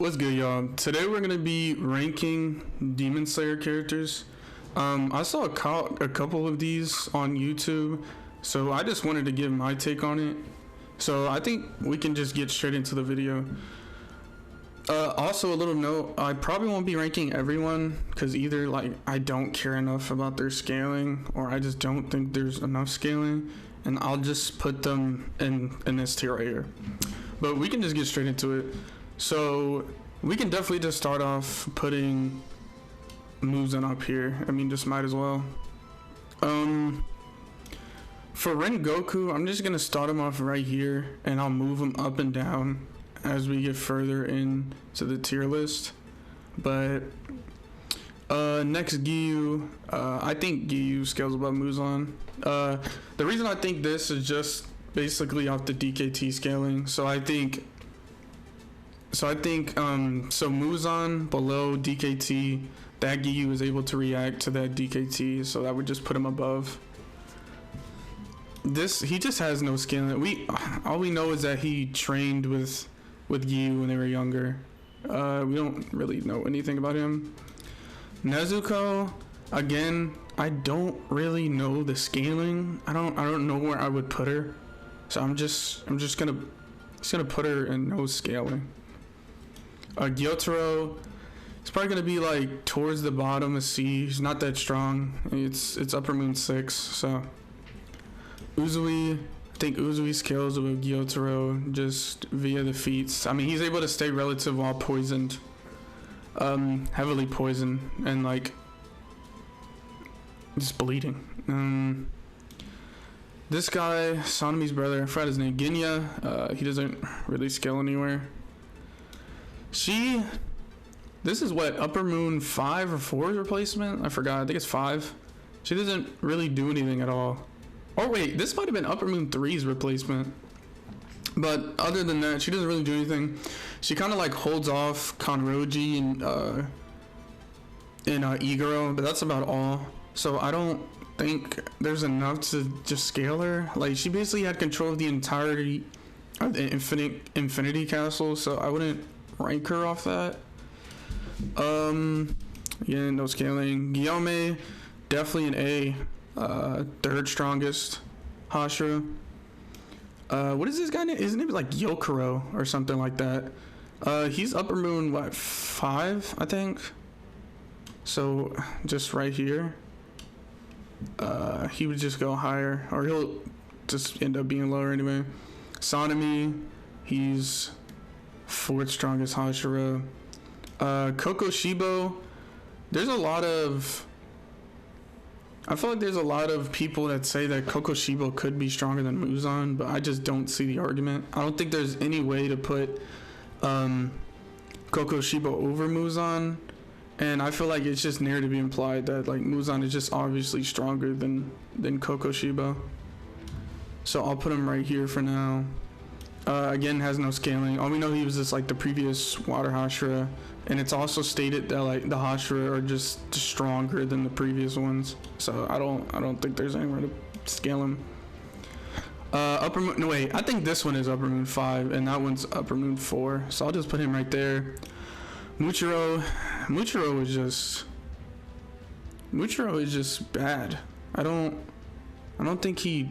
What's good, y'all? Today we're gonna be ranking Demon Slayer characters. I saw a couple of these on YouTube, so I just wanted to give my take on it. So I think we can just get straight into the video. Also, a little note: I probably won't be ranking everyone because either like I don't care enough about their scaling, or I just don't think there's enough scaling, and I'll just put them in this tier right here. But we can just get straight into it. So we can definitely just start off putting Muzan up here. I mean, just might as well. For Rengoku, I'm just gonna start him off right here, and I'll move him up and down as we get further into the tier list. But next, Giyu. I think Giyu scales above Muzan. The reason I think this is just basically off the DKT scaling. So Muzan below DKT, that Giyu is able to react to that DKT, so that would just put him above. He just has no scaling. All we know is that he trained with Giyu when they were younger. We don't really know anything about him. Nezuko, again, I don't really know the scaling. I don't know where I would put her. So I'm just gonna put her in no scaling. Gyotaro, it's probably gonna be like towards the bottom of C. He's not that strong. It's upper moon 6. So Uzui, I think Uzui scales with Gyotaro just via the feats. I mean, he's able to stay relative while poisoned, heavily poisoned, and like just bleeding. This guy, Sanemi's brother, I forgot his name, Genya, he doesn't really scale anywhere. This is what, upper moon 5 or 4's replacement? I forgot, I think it's 5. She doesn't really do anything at all. Or wait, this might have been upper moon 3's replacement. But other than that, she doesn't really do anything. She kind of like holds off Kanroji and Iguro, but that's about all. So I don't think there's enough to just scale her. Like, she basically had control of the entirety of the Infinity Castle, so I wouldn't rank her off that. Yeah, no scaling. Guillaume, definitely an A. Third strongest Hashira. What is this guy name? His name is like Yokoro or something like that. He's upper moon, what, 5, I think? So just right here. He would just go higher, or he'll just end up being lower anyway. Sanemi, he's 4th strongest Hashira. Kokoshibo, I feel like there's a lot of people that say that Kokoshibo could be stronger than Muzan, but I just don't see the argument. I don't think there's any way to put Kokoshibo over Muzan, and I feel like it's just narratively implied that like Muzan is just obviously stronger than Kokoshibo. So I'll put him right here for now. Again, has no scaling. All we know, he was just like the previous Water Hashira, and it's also stated that like the Hashira are just stronger than the previous ones. So I don't think there's anywhere to scale him. I think this one is upper moon 5 and that one's upper moon 4. So I'll just put him right there. Muchiro is just bad. I don't think he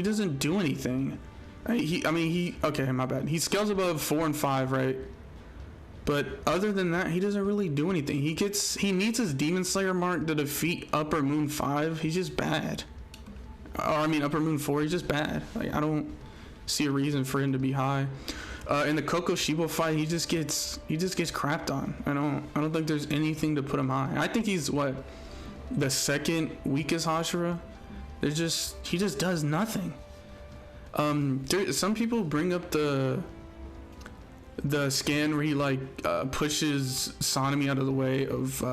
doesn't do anything. Okay, my bad. He scales above 4 and 5, right? But other than that, he doesn't really do anything. He needs his Demon Slayer mark to defeat upper moon 5. He's just bad. Upper moon 4. He's just bad. Like, I don't see a reason for him to be high. In the Kokoshibo fight, he just gets crapped on. I don't think there's anything to put him high. I think he's the second weakest Hashira. He just does nothing. Some people bring up the scan where he pushes Sanemi out of the way of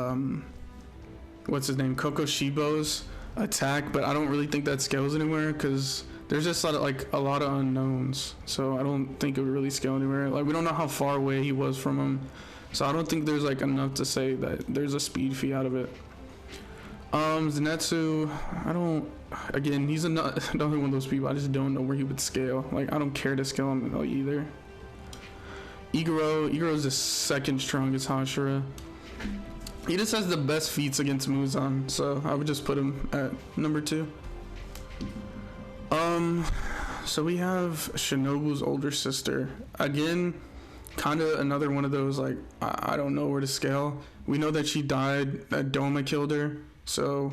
what's his name, Kokoshibo's attack, but I don't really think that scales anywhere because there's just a lot of unknowns. So I don't think it would really scale anywhere. Like, we don't know how far away he was from him, so I don't think there's enough to say that there's a speed fee out of it. Zenitsu, he's another one of those people, I just don't know where he would scale. Like, I don't care to scale him either. Igaro's the second strongest Hashira. He just has the best feats against Muzan, so I would just put him at number 2. So we have Shinobu's older sister. Again, kind of another one of those, like, I don't know where to scale. We know that she died, that Doma killed her, so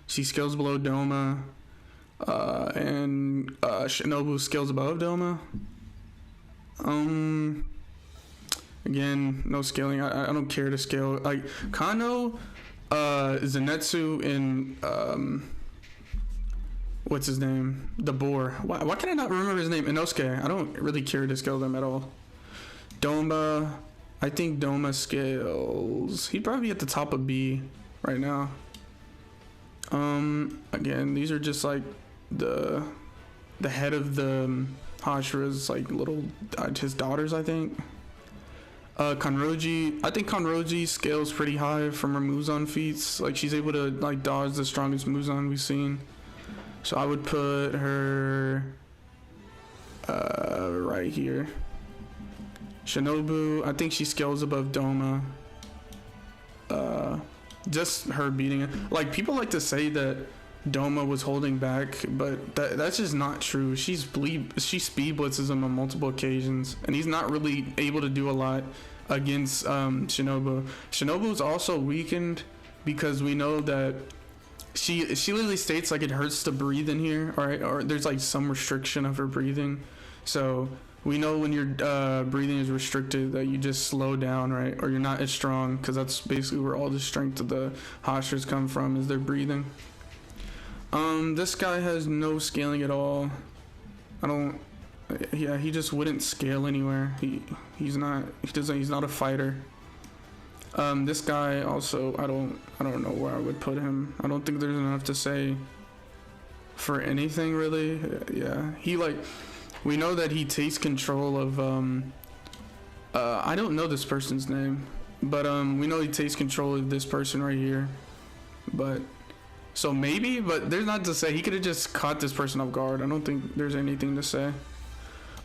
she scales below Doma, and Shinobu scales above Doma. Again, no scaling. I don't care to scale. Like, Kano, Zenitsu, and what's his name? The boar. Why can I not remember his name? Inosuke. I don't really care to scale them at all. Doma. I think Doma scales. He'd probably be at the top of B right now. Again, these are just like the head of the Hashira's like little his daughters, I think. Kanroji, I think Kanroji scales pretty high from her Muzan feats. Like, she's able to like dodge the strongest Muzan we've seen. So I would put her right here. Shinobu, I think she scales above Doma. Just her beating it. Like, people like to say that Doma was holding back, but that's just not true. She speed blitzes him on multiple occasions, and he's not really able to do a lot against Shinobu. Shinobu's also weakened because we know that she literally states like it hurts to breathe in here, or there's like some restriction of her breathing. So we know when your breathing is restricted that you just slow down, right? Or you're not as strong, because that's basically where all the strength of the Hashiras come from, is their breathing. This guy has no scaling at all. Yeah, he just wouldn't scale anywhere. He's not a fighter. This guy also, I don't know where I would put him. I don't think there's enough to say for anything really. Yeah, we know that he takes control of I don't know this person's name, but we know he takes control of this person right here. But so maybe, but there's not to say. He could have just caught this person off guard. I don't think there's anything to say.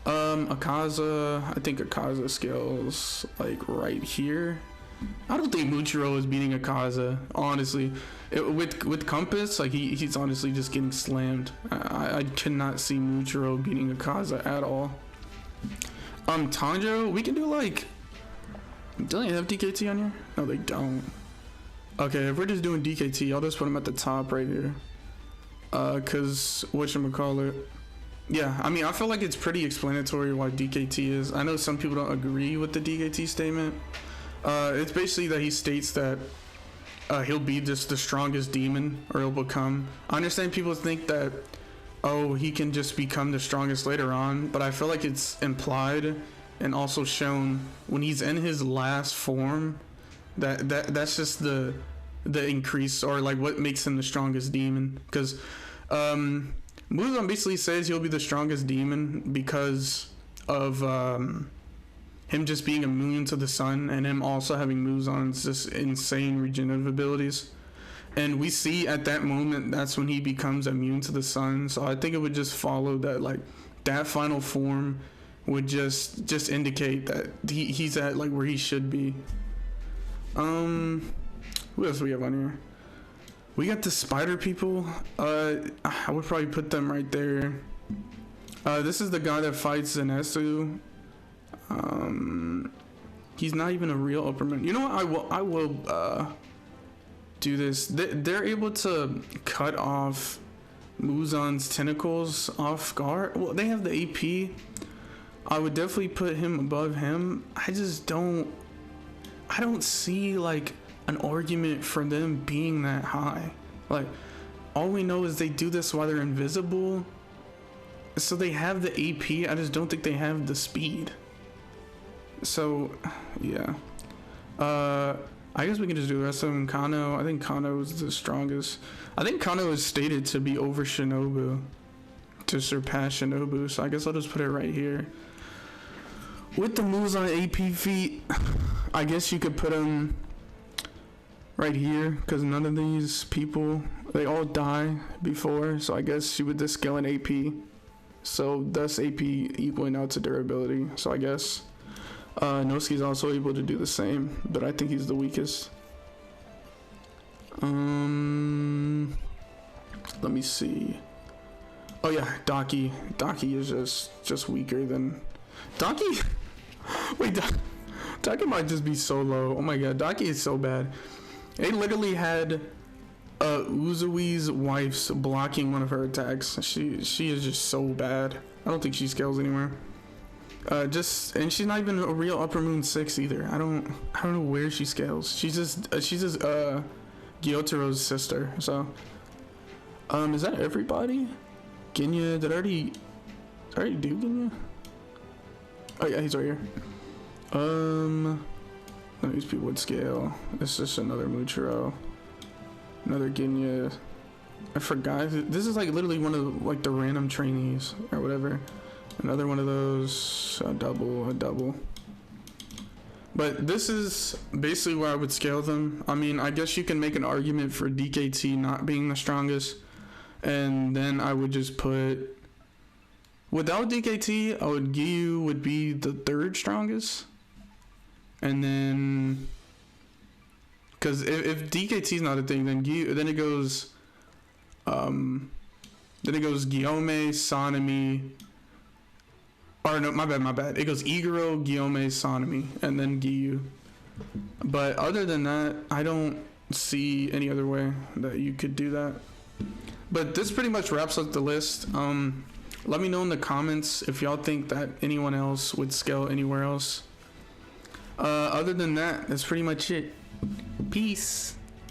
Akaza, I think Akaza scales like right here. I don't think Muchiro is beating Akaza, honestly. With Compass, like he's honestly just getting slammed. I cannot see Muchiro beating Akaza at all. Tanjiro, we can do like, don't they have DKT on here? No, they don't. Okay, if we're just doing DKT, I'll just put him at the top right here. Cause whatchamacallit. Yeah, I mean, I feel like it's pretty explanatory why DKT is. I know some people don't agree with the DKT statement. It's basically that he states that he'll be just the strongest demon, or he'll become. I understand people think that, oh, he can just become the strongest later on, but I feel like it's implied and also shown when he's in his last form that's just the increase, or like what makes him the strongest demon. Because Muzan basically says he'll be the strongest demon because of him just being immune to the sun, and him also having Muzan's just insane regenerative abilities. And we see at that moment that's when he becomes immune to the sun. So I think it would just follow that like that final form would just indicate that he's at like where he should be. Who else do we have on here? We got the spider people. I would probably put them right there. This is the guy that fights Zenitsu. He's not even a real upperman. You know what? I will do this. They're able to cut off Muzan's tentacles off guard. Well, they have the AP. I would definitely put him above him. I don't see like an argument for them being that high. Like, all we know is they do this while they're invisible. So they have the AP. I just don't think they have the speed. So, yeah. I guess we can just do the rest of them. Kano. I think Kano is the strongest. I think Kano is stated to be over Shinobu, to surpass Shinobu. So I guess I'll just put it right here. With the Muzan AP feat, I guess you could put him right here, because none of these people, they all die before. So I guess you would just scale an AP. So thus AP equaling out to durability. So I guess Noski's also able to do the same, but I think he's the weakest. Let me see. Oh yeah, Daki. Daki is just weaker than Daki. Wait, Daki might just be so low. Oh my god, Daki is so bad. They literally had Uzui's wife's blocking one of her attacks. She is just so bad. I don't think she scales anywhere. And she's not even a real Upper Moon 6 either. I don't know where she scales. She's just Gyotaro's sister. So is that everybody? Ginya, did I already do Ginya? Oh yeah, he's right here. None of these people would scale. This is just another Muchiro. Another Ginya. I forgot. This is like literally one of like the random trainees or whatever. Another one of those. A double. But this is basically where I would scale them. I mean, I guess you can make an argument for DKT not being the strongest. And then I would just put... Without DKT, Giyu would be the third strongest. And then... Because if DKT is not a thing, then it goes... Then it goes Guillaume, Sanemi... Or no, my bad. It goes Iguro, Guillaume, Sanemi, and then Giyu. But other than that, I don't see any other way that you could do that. But this pretty much wraps up the list. Let me know in the comments if y'all think that anyone else would scale anywhere else. Other than that, that's pretty much it. Peace.